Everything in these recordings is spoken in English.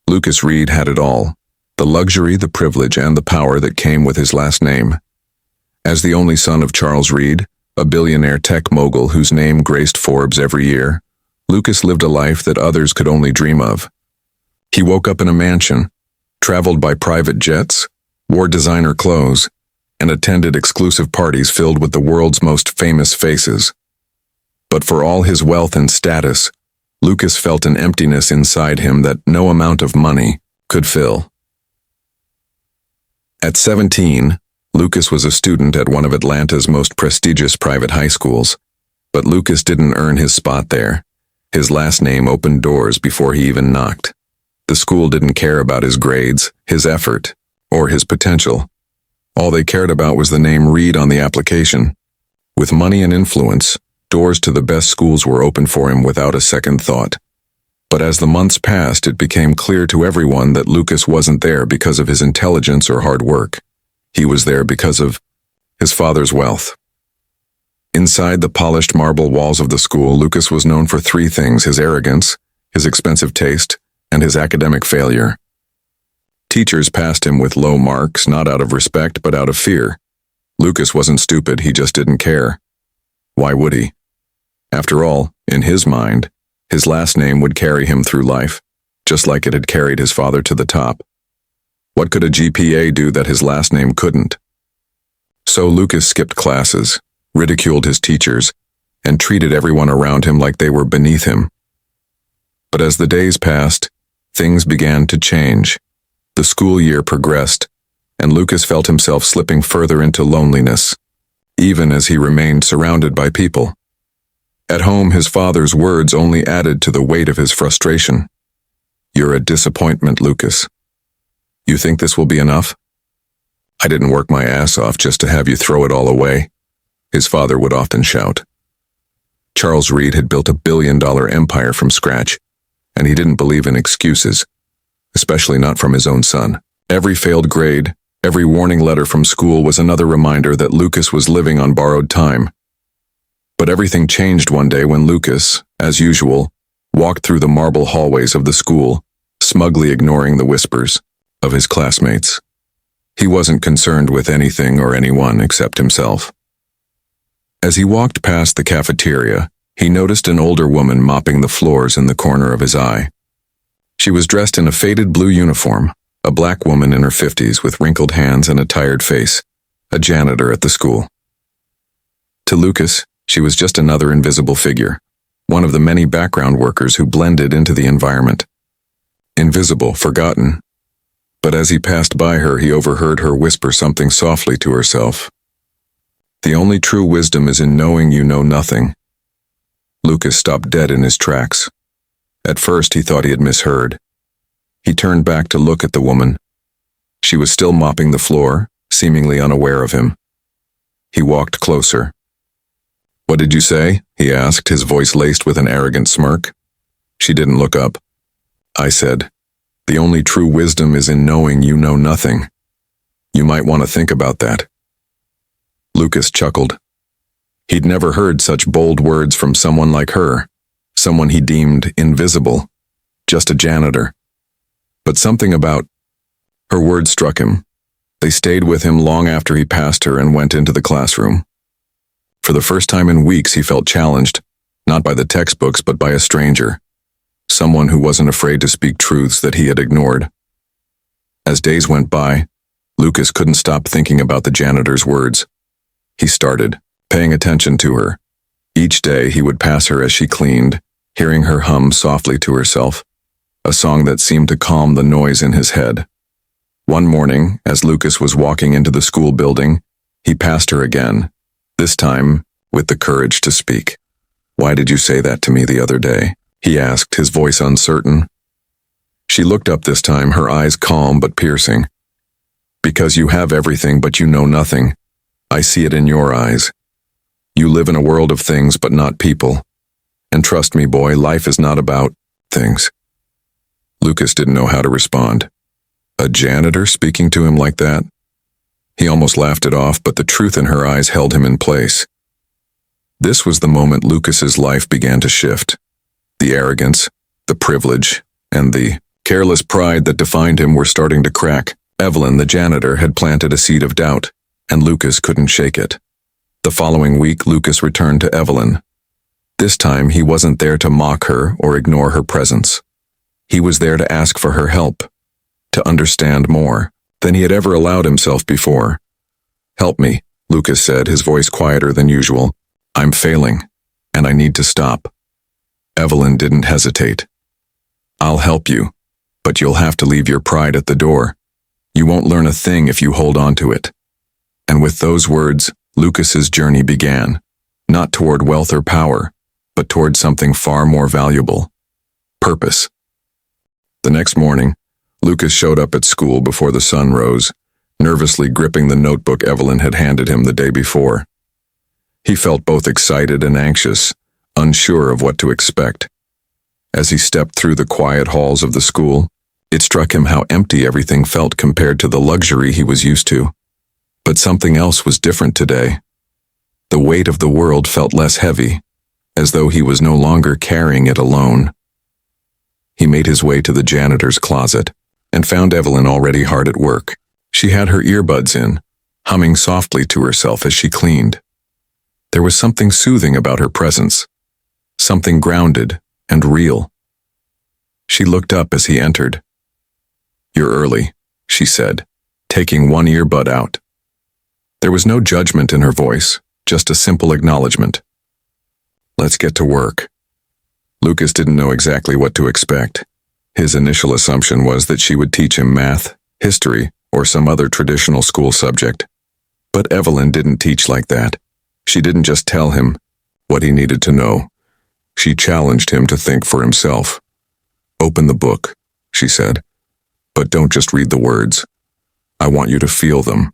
Lucas Reed had it all: the luxury, the privilege, and the power that came with his last name. As the only son of Charles Reed, a billionaire tech mogul whose name graced Forbes every year, Lucas lived a life that others could only dream of. He woke up in a mansion, traveled by private jets, wore designer clothes, and attended exclusive parties filled with the world's most famous faces. But for all his wealth and status, Lucas felt an emptiness inside him that no amount of money could fill. At 17, Lucas was a student at one of Atlanta's most prestigious private high schools, but Lucas didn't earn his spot there. His last name opened doors before he even knocked. The school didn't care about his grades, his effort, or his potential. All they cared about was the name Reed on the application. With money and influence, doors to the best schools were open for him without a second thought. But as the months passed, it became clear to everyone that Lucas wasn't there because of his intelligence or hard work. He was there because of his father's wealth. Inside the polished marble walls of the school, Lucas was known for three things: his arrogance, his expensive taste, and his academic failure. Teachers passed him with low marks, not out of respect, but out of fear. Lucas wasn't stupid, he just didn't care. Why would he? After all, in his mind, his last name would carry him through life, just like it had carried his father to the top. What could a GPA do that his last name couldn't? So Lucas skipped classes, ridiculed his teachers, and treated everyone around him like they were beneath him. But as the days passed, things began to change. The school year progressed, and Lucas felt himself slipping further into loneliness, even as he remained surrounded by people. At home, his father's words only added to the weight of his frustration. "You're a disappointment, Lucas. You think this will be enough? I didn't work my ass off just to have you throw it all away," his father would often shout. Charles Reed had built a billion-dollar empire from scratch, and he didn't believe in excuses, especially not from his own son. Every failed grade, every warning letter from school was another reminder that Lucas was living on borrowed time. But everything changed one day when Lucas, as usual, walked through the marble hallways of the school, smugly ignoring the whispers of his classmates. He wasn't concerned with anything or anyone except himself. As he walked past the cafeteria, he noticed an older woman mopping the floors in the corner of his eye. She was dressed in a faded blue uniform, a black woman in her 50s with wrinkled hands and a tired face, a janitor at the school. To Lucas, she was just another invisible figure, one of the many background workers who blended into the environment. Invisible, forgotten. But as he passed by her, he overheard her whisper something softly to herself. "The only true wisdom is in knowing you know nothing." Lucas stopped dead in his tracks. At first, he thought he had misheard. He turned back to look at the woman. She was still mopping the floor, seemingly unaware of him. He walked closer. "What did you say?" he asked, his voice laced with an arrogant smirk. She didn't look up. "I said, the only true wisdom is in knowing you know nothing. You might want to think about that." Lucas chuckled. He'd never heard such bold words from someone like her, someone he deemed invisible, just a janitor. But something about her words struck him. They stayed with him long after he passed her and went into the classroom. For the first time in weeks, he felt challenged, not by the textbooks but by a stranger, someone who wasn't afraid to speak truths that he had ignored. As days went by, Lucas couldn't stop thinking about the janitor's words. He started paying attention to her. Each day he would pass her as she cleaned, hearing her hum softly to herself, a song that seemed to calm the noise in his head. One morning, as Lucas was walking into the school building, he passed her again, this time with the courage to speak. "Why did you say that to me the other day?" he asked, his voice uncertain. She looked up this time, her eyes calm but piercing. "Because you have everything but you know nothing. I see it in your eyes. You live in a world of things but not people. And trust me, boy, life is not about things." Lucas didn't know how to respond. A janitor speaking to him like that? He almost laughed it off, but the truth in her eyes held him in place. This was the moment Lucas's life began to shift. The arrogance, the privilege, and the careless pride that defined him were starting to crack. Evelyn, the janitor, had planted a seed of doubt, and Lucas couldn't shake it. The following week, Lucas returned to Evelyn. This time, he wasn't there to mock her or ignore her presence. He was there to ask for her help, to understand more than he had ever allowed himself before. "Help me," Lucas said, his voice quieter than usual. "I'm failing, and I need to stop." Evelyn didn't hesitate. "I'll help you, but you'll have to leave your pride at the door. You won't learn a thing if you hold on to it." And with those words, Lucas's journey began, not toward wealth or power, but toward something far more valuable: purpose. The next morning, Lucas showed up at school before the sun rose, nervously gripping the notebook Evelyn had handed him the day before. He felt both excited and anxious, unsure of what to expect. As he stepped through the quiet halls of the school, it struck him how empty everything felt compared to the luxury he was used to. But something else was different today. The weight of the world felt less heavy, as though he was no longer carrying it alone. He made his way to the janitor's closet and found Evelyn already hard at work. She had her earbuds in, humming softly to herself as she cleaned. There was something soothing about her presence, something grounded and real. She looked up as he entered. "You're early," she said, taking one earbud out. There was no judgment in her voice, just a simple acknowledgement. "Let's get to work." Lucas didn't know exactly what to expect. His initial assumption was that she would teach him math, history, or some other traditional school subject. But Evelyn didn't teach like that. She didn't just tell him what he needed to know. She challenged him to think for himself. "Open the book," she said, "but don't just read the words. I want you to feel them."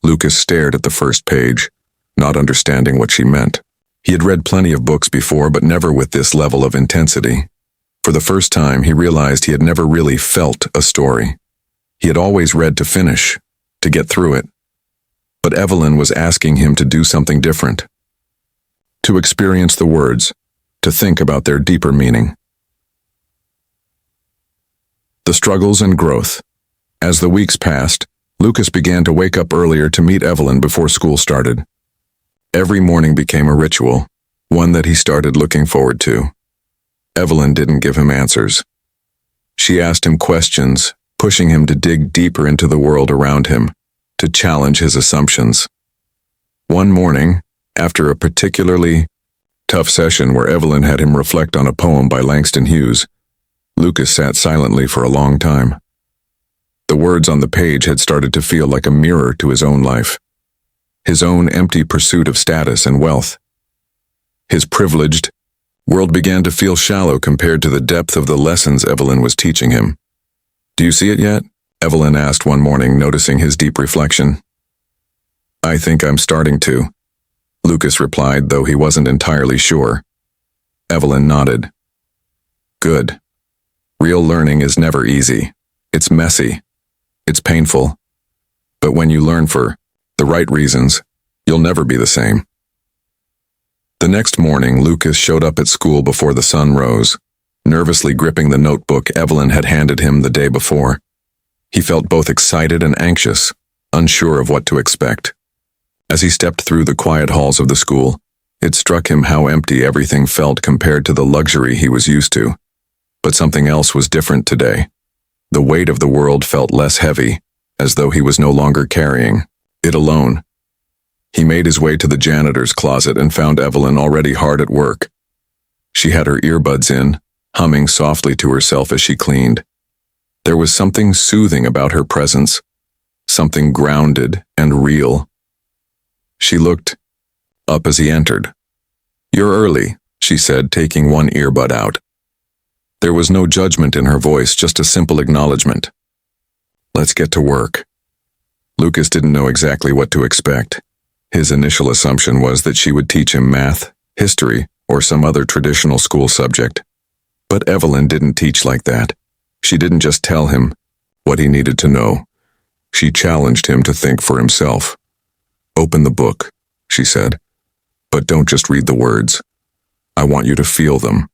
Lucas stared at the first page, not understanding what she meant. He had read plenty of books before, but never with this level of intensity. For the first time, he realized he had never really felt a story. He had always read to finish, to get through it. But Evelyn was asking him to do something different. To experience the words, to think about their deeper meaning. The struggles and growth. As the weeks passed, Lucas began to wake up earlier to meet Evelyn before school started. Every morning became a ritual, one that he started looking forward to. Evelyn didn't give him answers. She asked him questions, pushing him to dig deeper into the world around him, to challenge his assumptions. One morning, after a particularly tough session where Evelyn had him reflect on a poem by Langston Hughes, Lucas sat silently for a long time. The words on the page had started to feel like a mirror to his own life, his own empty pursuit of status and wealth. His privileged world began to feel shallow compared to the depth of the lessons Evelyn was teaching him. "Do you see it yet?" Evelyn asked one morning, noticing his deep reflection. "I think I'm starting to," Lucas replied, though he wasn't entirely sure. Evelyn nodded. "Good. Real learning is never easy. It's messy. It's painful. But when you learn for the right reasons, you'll never be the same." The next morning, Lucas showed up at school before the sun rose, nervously gripping the notebook Evelyn had handed him the day before. He felt both excited and anxious, unsure of what to expect. As he stepped through the quiet halls of the school, it struck him how empty everything felt compared to the luxury he was used to. But something else was different today. The weight of the world felt less heavy, as though he was no longer carrying it alone. He made his way to the janitor's closet and found Evelyn already hard at work. She had her earbuds in, humming softly to herself as she cleaned. There was something soothing about her presence, something grounded and real. She looked up as he entered. "You're early," she said, taking one earbud out. There was no judgment in her voice, just a simple acknowledgement. "Let's get to work." Lucas didn't know exactly what to expect. His initial assumption was that she would teach him math, history, or some other traditional school subject. But Evelyn didn't teach like that. She didn't just tell him what he needed to know. She challenged him to think for himself. "Open the book," she said, "but don't just read the words. I want you to feel them."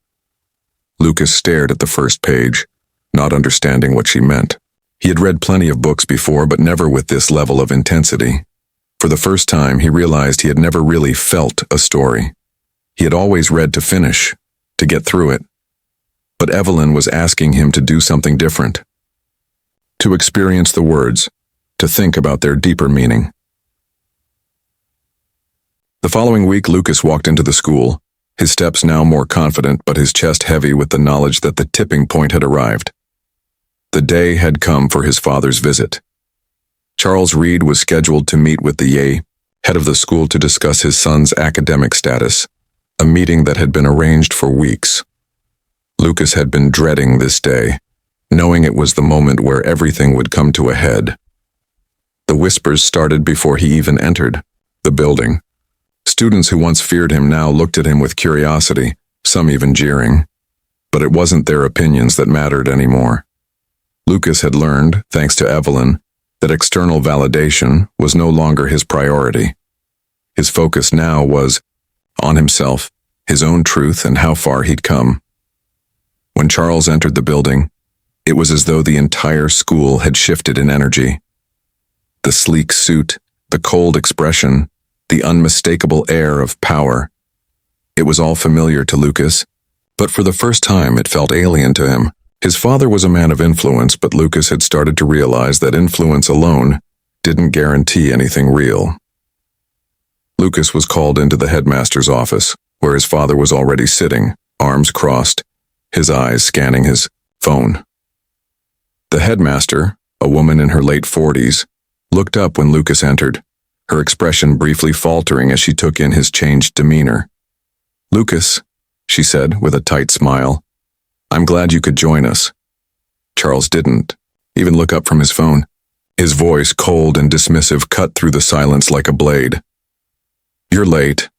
Lucas stared at the first page, not understanding what she meant. He had read plenty of books before, but never with this level of intensity. For the first time, he realized he had never really felt a story. He had always read to finish, to get through it. But Evelyn was asking him to do something different. To experience the words, to think about their deeper meaning. The following week, Lucas walked into the school, his steps now more confident, but his chest heavy with the knowledge that the tipping point had arrived. The day had come for his father's visit. Charles Reed was scheduled to meet with the head of the school to discuss his son's academic status, a meeting that had been arranged for weeks. Lucas had been dreading this day, knowing it was the moment where everything would come to a head. The whispers started before he even entered the building. Students who once feared him now looked at him with curiosity, some even jeering. But it wasn't their opinions that mattered anymore. Lucas had learned, thanks to Evelyn, that external validation was no longer his priority. His focus now was on himself, his own truth, and how far he'd come. When Charles entered the building, it was as though the entire school had shifted in energy. The sleek suit, the cold expression, the unmistakable air of power. It was all familiar to Lucas, but for the first time it felt alien to him. His father was a man of influence, but Lucas had started to realize that influence alone didn't guarantee anything real. Lucas was called into the headmaster's office, where his father was already sitting, arms crossed, his eyes scanning his phone. The headmaster, a woman in her late 40s, looked up when Lucas entered, her expression briefly faltering as she took in his changed demeanor. "Lucas," she said with a tight smile, "I'm glad you could join us." Charles didn't even look up from his phone. His voice, cold and dismissive, cut through the silence like a blade. "You're late."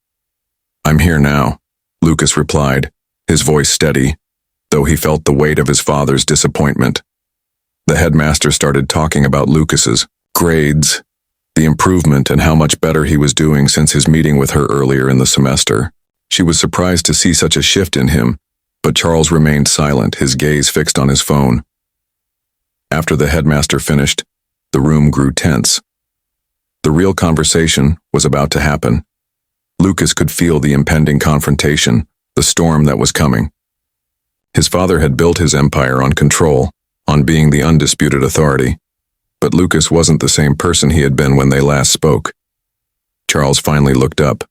"I'm here now," Lucas replied, his voice steady, though he felt the weight of his father's disappointment. The headmaster started talking about Lucas's grades, the improvement, and how much better he was doing since his meeting with her earlier in the semester. She was surprised to see such a shift in him, but Charles remained silent, his gaze fixed on his phone. After the headmaster finished, the room grew tense. The real conversation was about to happen. Lucas could feel the impending confrontation, the storm that was coming. His father had built his empire on control, on being the undisputed authority. But Lucas wasn't the same person he had been when they last spoke. Charles finally looked up.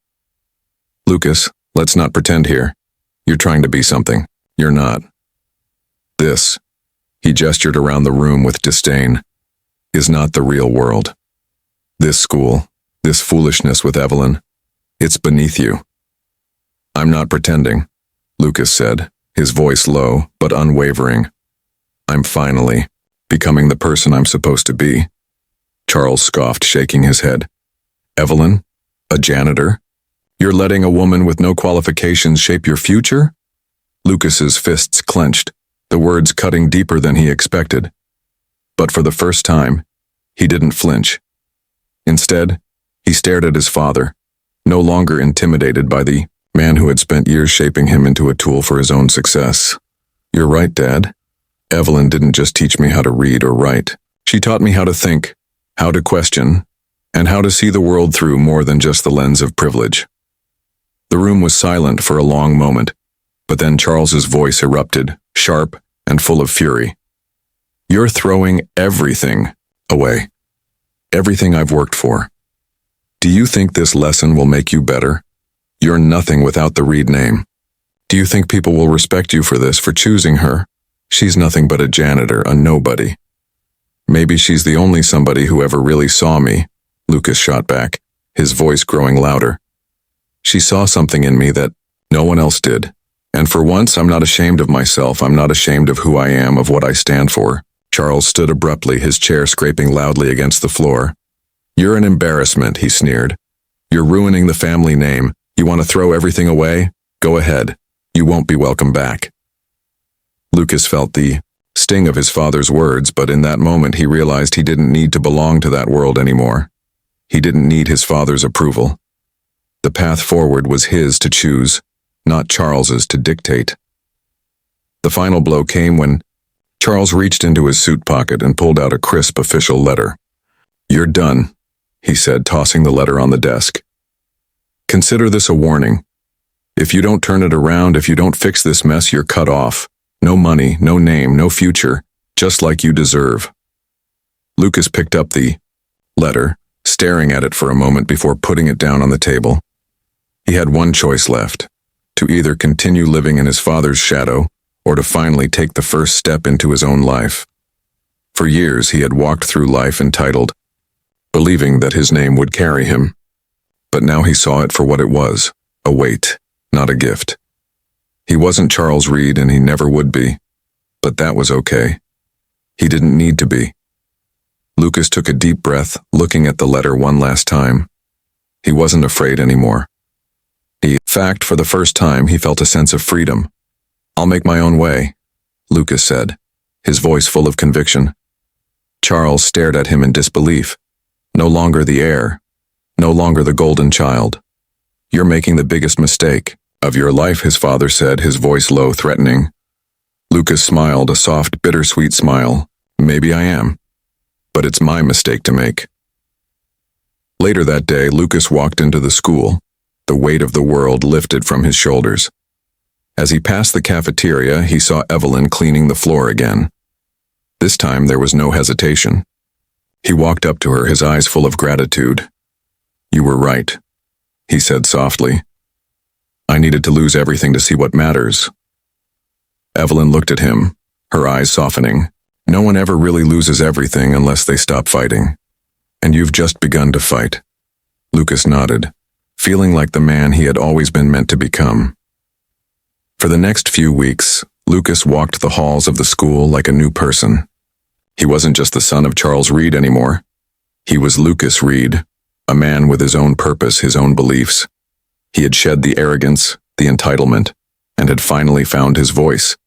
"Lucas, let's not pretend here. You're trying to be something. You're not. This," he gestured around the room with disdain, "is not the real world. This school, this foolishness with Evelyn, it's beneath you." "I'm not pretending," Lucas said, his voice low but unwavering. "I'm finally becoming the person I'm supposed to be." Charles scoffed, shaking his head. "Evelyn? A janitor? You're letting a woman with no qualifications shape your future?" Lucas's fists clenched, the words cutting deeper than he expected. But for the first time, he didn't flinch. Instead, he stared at his father, no longer intimidated by the man who had spent years shaping him into a tool for his own success. "You're right, Dad. Evelyn didn't just teach me how to read or write. She taught me how to think, how to question, and how to see the world through more than just the lens of privilege." The room was silent for a long moment, but then Charles's voice erupted, sharp and full of fury. "You're throwing everything away. Everything I've worked for. Do you think this lesson will make you better? You're nothing without the Reed name. Do you think people will respect you for this, for choosing her? She's nothing but a janitor, a nobody." "Maybe she's the only somebody who ever really saw me," Lucas shot back, his voice growing louder. "She saw something in me that no one else did. And for once, I'm not ashamed of myself. I'm not ashamed of who I am, of what I stand for." Charles stood abruptly, his chair scraping loudly against the floor. "You're an embarrassment," he sneered. "You're ruining the family name. You want to throw everything away? Go ahead. You won't be welcome back." Lucas felt the sting of his father's words, but in that moment he realized he didn't need to belong to that world anymore. He didn't need his father's approval. The path forward was his to choose, not Charles's to dictate. The final blow came when Charles reached into his suit pocket and pulled out a crisp official letter. "You're done," he said, tossing the letter on the desk. "Consider this a warning. If you don't turn it around, if you don't fix this mess, you're cut off. No money, no name, no future, just like you deserve." Lucas picked up the letter, staring at it for a moment before putting it down on the table. He had one choice left: to either continue living in his father's shadow or to finally take the first step into his own life. For years he had walked through life entitled, believing that his name would carry him. But now he saw it for what it was, a weight, not a gift. He wasn't Charles Reed and he never would be. But that was okay. He didn't need to be. Lucas took a deep breath, looking at the letter one last time. He wasn't afraid anymore. In fact, for the first time, he felt a sense of freedom. "I'll make my own way," Lucas said, his voice full of conviction. Charles stared at him in disbelief. "No longer the heir. No longer the golden child. You're making the biggest mistake of your life," his father said, his voice low, threatening. Lucas smiled, a soft, bittersweet smile. "Maybe I am. But it's my mistake to make." Later that day, Lucas walked into the school, the weight of the world lifted from his shoulders. As he passed the cafeteria, he saw Evelyn cleaning the floor again. This time there was no hesitation. He walked up to her, his eyes full of gratitude. "You were right," he said softly. "I needed to lose everything to see what matters." Evelyn looked at him, her eyes softening. "No one ever really loses everything unless they stop fighting. And you've just begun to fight." Lucas nodded, feeling like the man he had always been meant to become. For the next few weeks, Lucas walked the halls of the school like a new person. He wasn't just the son of Charles Reed anymore. He was Lucas Reed, a man with his own purpose, his own beliefs. He had shed the arrogance, the entitlement, and had finally found his voice.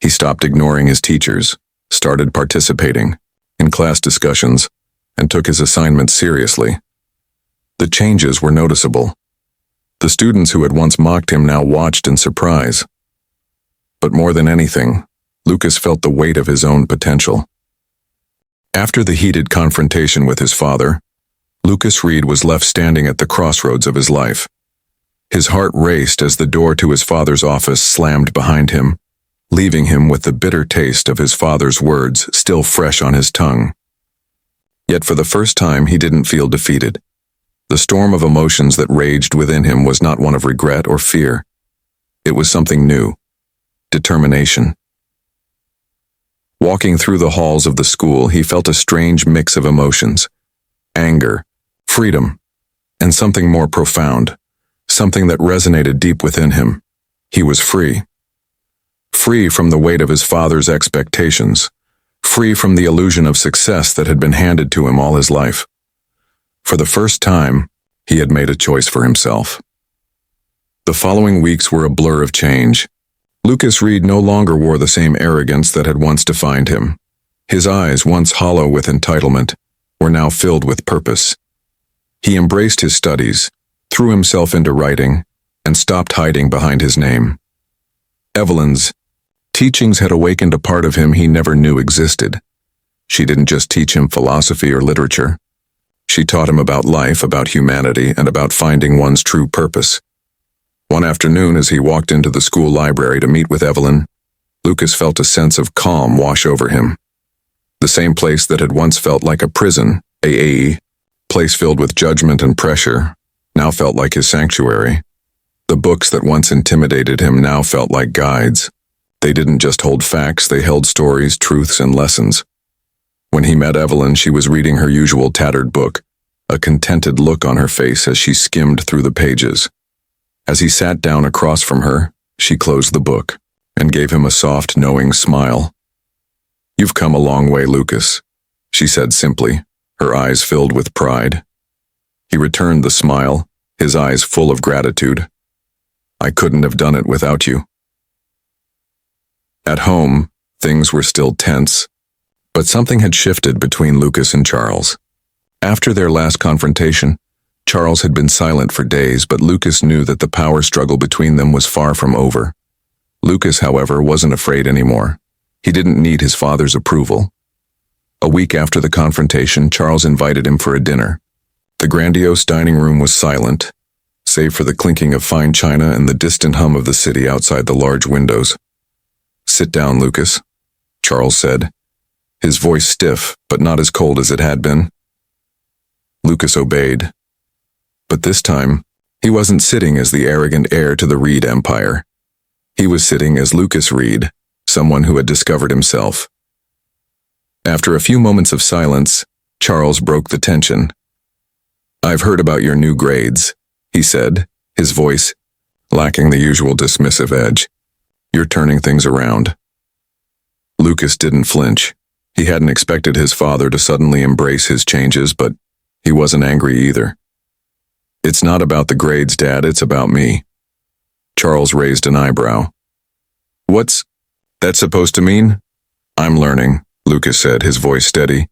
He stopped ignoring his teachers, started participating in class discussions, and took his assignments seriously. The changes were noticeable. The students who had once mocked him now watched in surprise. But more than anything, Lucas felt the weight of his own potential. After the heated confrontation with his father, Lucas Reed was left standing at the crossroads of his life. His heart raced as the door to his father's office slammed behind him, leaving him with the bitter taste of his father's words still fresh on his tongue. Yet for the first time, he didn't feel defeated. The storm of emotions that raged within him was not one of regret or fear. It was something new: determination. Walking through the halls of the school, he felt a strange mix of emotions: anger, freedom, and something more profound, something that resonated deep within him. He was free. Free from the weight of his father's expectations, free from the illusion of success that had been handed to him all his life. For the first time, he had made a choice for himself. The following weeks were a blur of change. Lucas Reed no longer wore the same arrogance that had once defined him. His eyes, once hollow with entitlement, were now filled with purpose. He embraced his studies, threw himself into writing, and stopped hiding behind his name. Evelyn's teachings had awakened a part of him he never knew existed. She didn't just teach him philosophy or literature. She taught him about life, about humanity, and about finding one's true purpose. One afternoon, as he walked into the school library to meet with Evelyn, Lucas felt a sense of calm wash over him. The same place that had once felt like a prison, a place filled with judgment and pressure, now felt like his sanctuary. The books that once intimidated him now felt like guides. They didn't just hold facts, they held stories, truths, and lessons. When he met Evelyn, she was reading her usual tattered book, a contented look on her face as she skimmed through the pages. As he sat down across from her, she closed the book and gave him a soft, knowing smile. "You've come a long way, Lucas," she said simply, her eyes filled with pride. He returned the smile, his eyes full of gratitude. "I couldn't have done it without you." At home, things were still tense, but something had shifted between Lucas and Charles. After their last confrontation, Charles had been silent for days, but Lucas knew that the power struggle between them was far from over. Lucas, however, wasn't afraid anymore. He didn't need his father's approval. A week after the confrontation, Charles invited him for a dinner. The grandiose dining room was silent, save for the clinking of fine china and the distant hum of the city outside the large windows. "Sit down, Lucas," Charles said, his voice stiff but not as cold as it had been. Lucas obeyed. But this time, he wasn't sitting as the arrogant heir to the Reed empire. He was sitting as Lucas Reed, someone who had discovered himself. After a few moments of silence, Charles broke the tension. "I've heard about your new grades," he said, his voice lacking the usual dismissive edge. "You're turning things around." Lucas didn't flinch. He hadn't expected his father to suddenly embrace his changes, but he wasn't angry either. "It's not about the grades, Dad, it's about me." Charles raised an eyebrow. "What's that supposed to mean?" "I'm learning," Lucas said, his voice steady.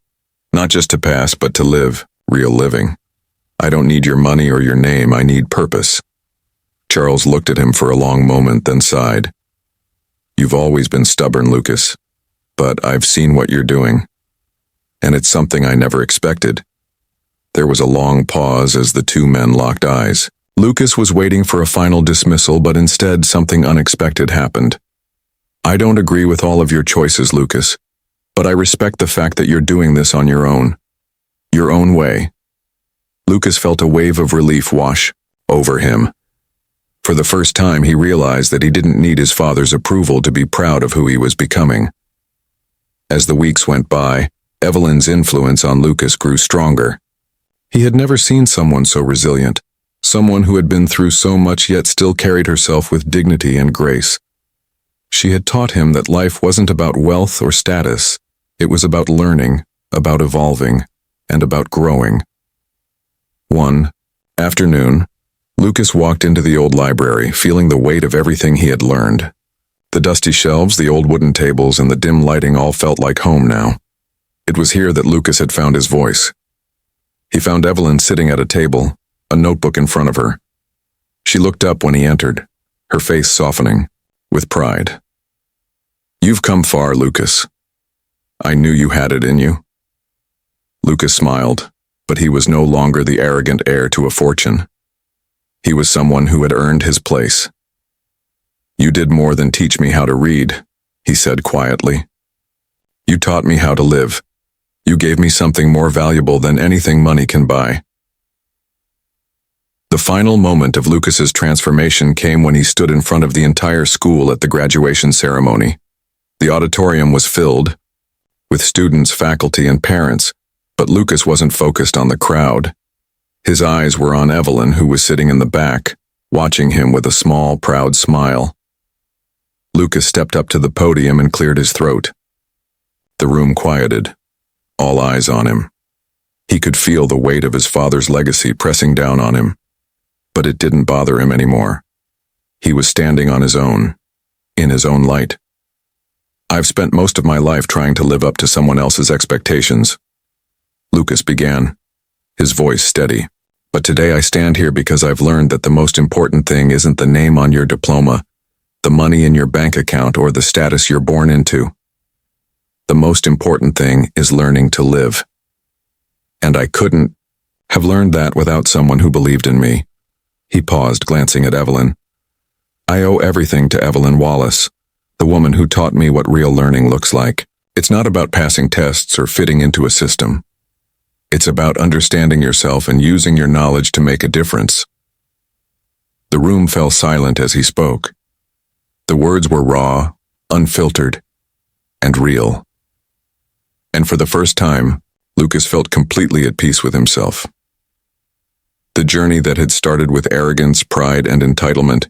"Not just to pass, but to live, real living. I don't need your money or your name, I need purpose." Charles looked at him for a long moment, then sighed. "You've always been stubborn, Lucas, but I've seen what you're doing. And it's something I never expected." There was a long pause as the two men locked eyes. Lucas was waiting for a final dismissal, but instead something unexpected happened. "I don't agree with all of your choices, Lucas, but I respect the fact that you're doing this on your own. Your own way." Lucas felt a wave of relief wash over him. For the first time, he realized that he didn't need his father's approval to be proud of who he was becoming. As the weeks went by, Evelyn's influence on Lucas grew stronger. He had never seen someone so resilient, someone who had been through so much yet still carried herself with dignity and grace. She had taught him that life wasn't about wealth or status. It was about learning, about evolving, and about growing. One afternoon, Lucas walked into the old library, feeling the weight of everything he had learned. The dusty shelves, the old wooden tables, and the dim lighting all felt like home now. It was here that Lucas had found his voice. He found Evelyn sitting at a table, a notebook in front of her. She looked up when he entered, her face softening, with pride. "You've come far, Lucas. I knew you had it in you." Lucas smiled, but he was no longer the arrogant heir to a fortune. He was someone who had earned his place. "You did more than teach me how to read," he said quietly. "You taught me how to live. You gave me something more valuable than anything money can buy." The final moment of Lucas's transformation came when he stood in front of the entire school at the graduation ceremony. The auditorium was filled with students, faculty, and parents, but Lucas wasn't focused on the crowd. His eyes were on Evelyn, who was sitting in the back, watching him with a small, proud smile. Lucas stepped up to the podium and cleared his throat. The room quieted, all eyes on him. He could feel the weight of his father's legacy pressing down on him, but it didn't bother him anymore. He was standing on his own, in his own light. "I've spent most of my life trying to live up to someone else's expectations," Lucas began, his voice steady. "But today I stand here because I've learned that the most important thing isn't the name on your diploma, the money in your bank account, or the status you're born into. The most important thing is learning to live. And I couldn't have learned that without someone who believed in me." He paused, glancing at Evelyn. "I owe everything to Evelyn Wallace, the woman who taught me what real learning looks like. It's not about passing tests or fitting into a system. It's about understanding yourself and using your knowledge to make a difference." The room fell silent as he spoke. The words were raw, unfiltered, and real. And for the first time, Lucas felt completely at peace with himself. The journey that had started with arrogance, pride, and entitlement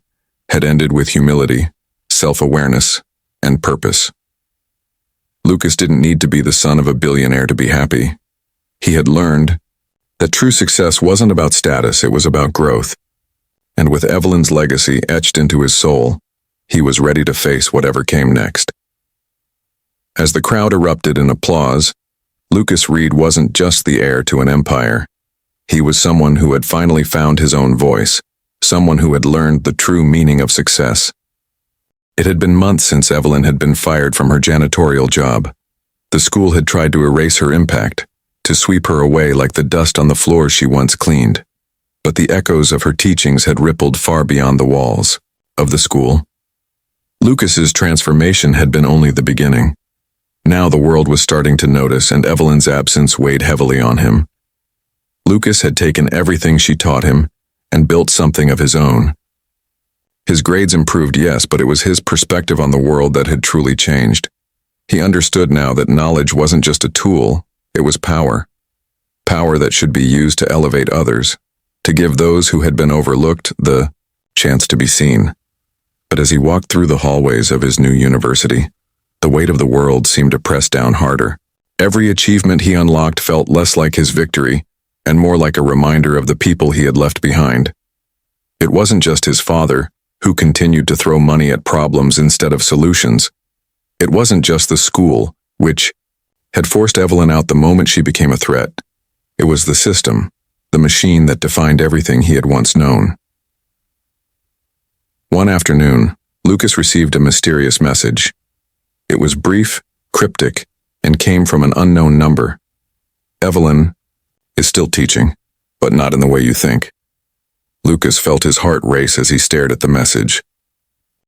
had ended with humility, self-awareness, and purpose. Lucas didn't need to be the son of a billionaire to be happy. He had learned that true success wasn't about status, it was about growth. And with Evelyn's legacy etched into his soul, he was ready to face whatever came next. As the crowd erupted in applause, Lucas Reed wasn't just the heir to an empire. He was someone who had finally found his own voice, someone who had learned the true meaning of success. It had been months since Evelyn had been fired from her janitorial job. The school had tried to erase her impact, to sweep her away like the dust on the floors she once cleaned. But the echoes of her teachings had rippled far beyond the walls of the school. Lucas's transformation had been only the beginning. Now the world was starting to notice, and Evelyn's absence weighed heavily on him. Lucas had taken everything she taught him and built something of his own. His grades improved, yes, but it was his perspective on the world that had truly changed. He understood now that knowledge wasn't just a tool, it was power. Power that should be used to elevate others, to give those who had been overlooked the chance to be seen. But as he walked through the hallways of his new university, the weight of the world seemed to press down harder. Every achievement he unlocked felt less like his victory and more like a reminder of the people he had left behind. It wasn't just his father, who continued to throw money at problems instead of solutions. It wasn't just the school, which had forced Evelyn out the moment she became a threat. It was the system, the machine that defined everything he had once known. One afternoon, Lucas received a mysterious message. It was brief, cryptic, and came from an unknown number. Evelyn is still teaching, but not in the way you think. Lucas felt his heart race as he stared at the message.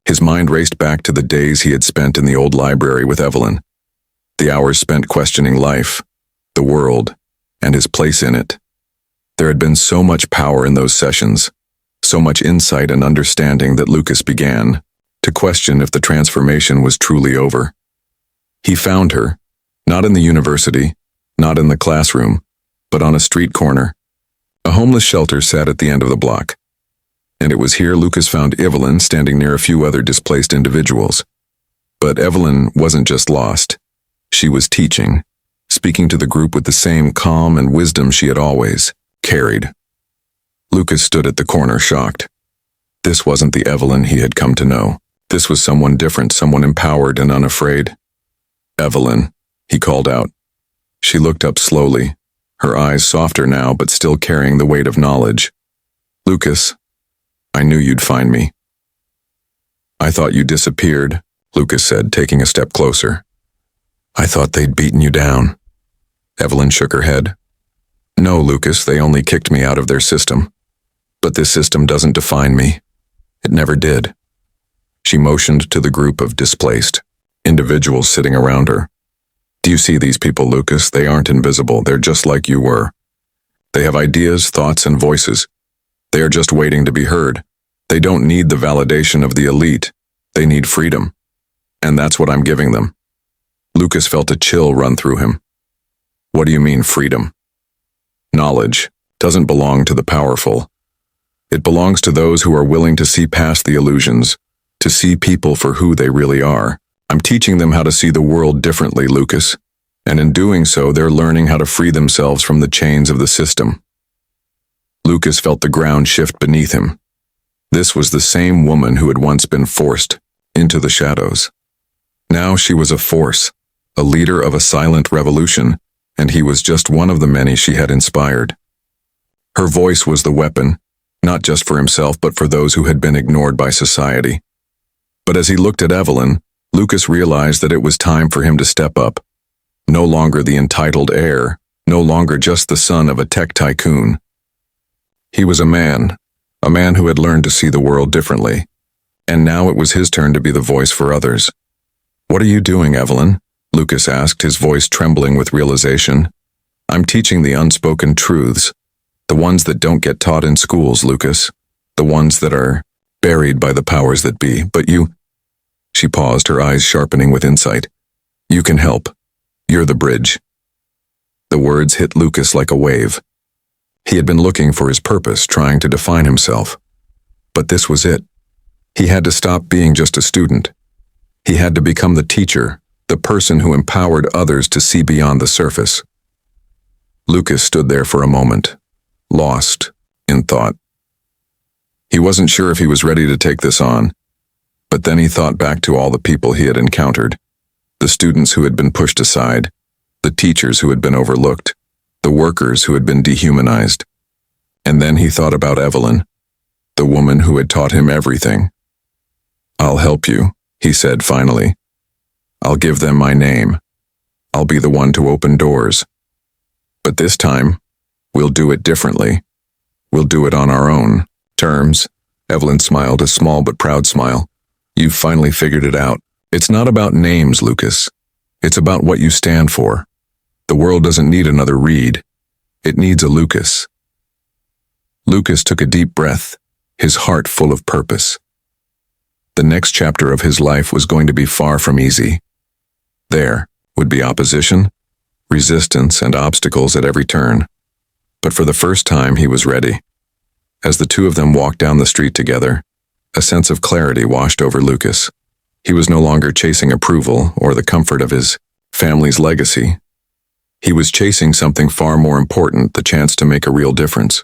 His mind raced back to the days he had spent in the old library with Evelyn, the hours spent questioning life, the world, and his place in it. There had been so much power in those sessions, so much insight and understanding that Lucas began to question if the transformation was truly over. He found her, not in the university, not in the classroom, but on a street corner. A homeless shelter sat at the end of the block. And it was here Lucas found Evelyn standing near a few other displaced individuals. But Evelyn wasn't just lost. She was teaching, speaking to the group with the same calm and wisdom she had always carried. Lucas stood at the corner, shocked. This wasn't the Evelyn he had come to know. This was someone different, someone empowered and unafraid. "Evelyn," he called out. She looked up slowly, her eyes softer now but still carrying the weight of knowledge. "Lucas, I knew you'd find me." "I thought you disappeared," Lucas said, taking a step closer. "I thought they'd beaten you down." Evelyn shook her head. "No, Lucas, they only kicked me out of their system. But this system doesn't define me. It never did." She motioned to the group of displaced individuals sitting around her. "Do you see these people, Lucas? They aren't invisible. They're just like you were. They have ideas, thoughts, and voices. They are just waiting to be heard. They don't need the validation of the elite. They need freedom. And that's what I'm giving them." Lucas felt a chill run through him. "What do you mean, freedom?" "Knowledge doesn't belong to the powerful. It belongs to those who are willing to see past the illusions, to see people for who they really are. I'm teaching them how to see the world differently, Lucas, and in doing so, they're learning how to free themselves from the chains of the system." Lucas felt the ground shift beneath him. This was the same woman who had once been forced into the shadows. Now she was a force, a leader of a silent revolution, and he was just one of the many she had inspired. Her voice was the weapon, not just for himself but for those who had been ignored by society. But as he looked at Evelyn, Lucas realized that it was time for him to step up. No longer the entitled heir, no longer just the son of a tech tycoon. He was a man who had learned to see the world differently, and now it was his turn to be the voice for others. "What are you doing, Evelyn?" Lucas asked, his voice trembling with realization. "I'm teaching the unspoken truths, the ones that don't get taught in schools, Lucas, the ones that are buried by the powers that be. But you..." She paused, her eyes sharpening with insight. "You can help. You're the bridge." The words hit Lucas like a wave. He had been looking for his purpose, trying to define himself. But this was it. He had to stop being just a student. He had to become the teacher, the person who empowered others to see beyond the surface. Lucas stood there for a moment, lost in thought. He wasn't sure if he was ready to take this on, but then he thought back to all the people he had encountered, the students who had been pushed aside, the teachers who had been overlooked, the workers who had been dehumanized. And then he thought about Evelyn, the woman who had taught him everything. "I'll help you," he said finally. I'll give them my name. I'll be the one to open doors. But this time, we'll do it differently. We'll do it on our own terms. Evelyn smiled, a small but proud smile. You've finally figured it out. It's not about names, Lucas. It's about what you stand for. The world doesn't need another Reed. It needs a Lucas. Lucas took a deep breath, his heart full of purpose. The next chapter of his life was going to be far from easy. There would be opposition, resistance, and obstacles at every turn. But for the first time, he was ready. As the two of them walked down the street together, a sense of clarity washed over Lucas. He was no longer chasing approval or the comfort of his family's legacy. He was chasing something far more important, the chance to make a real difference.